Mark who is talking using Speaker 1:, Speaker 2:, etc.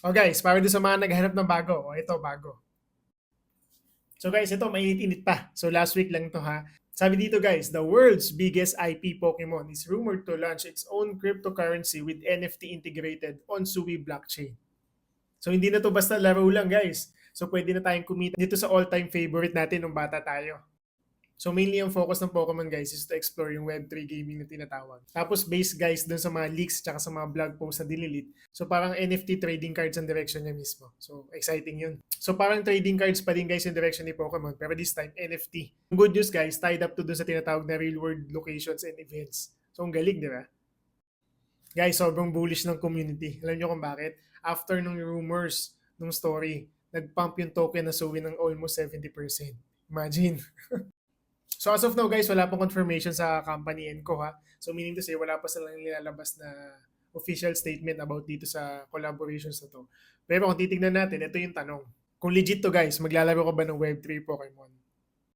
Speaker 1: O guys, para doon sa mga naghahanap ng bago, o ito bago. So guys, ito mainit-init pa. So last week lang to ha. Sabi dito guys, the world's biggest IP Pokemon is rumored to launch its own cryptocurrency with NFT integrated on Sui blockchain. So hindi na to basta laro lang guys. So pwede na tayong kumita dito sa all-time favorite natin nung bata tayo. So mainly ang focus ng Pokemon guys is to explore yung Web3 gaming na tinatawag. Tapos based guys dun sa mga leaks tsaka sa mga blog posts na dinilit. So parang NFT trading cards ang direction niya mismo. So exciting yun. So parang trading cards pa din guys yung direction ni Pokemon pero this time NFT. Ang good news guys, tied up to dun sa tinatawag na real world locations and events. So ang galing, di ba? Guys, sobrang bullish ng community. Alam niyo kung bakit? After nung rumors, nung story, nag-pump yung token na Sui ng almost 70%. Imagine. So as of now guys, wala pang confirmation sa company Enco ha. So meaning to say, wala pa silang nilalabas na official statement about dito sa collaborations na to. Pero kung titignan natin, ito yung tanong. Kung legit to guys, maglalaro ka ba ng Web3 Pokemon?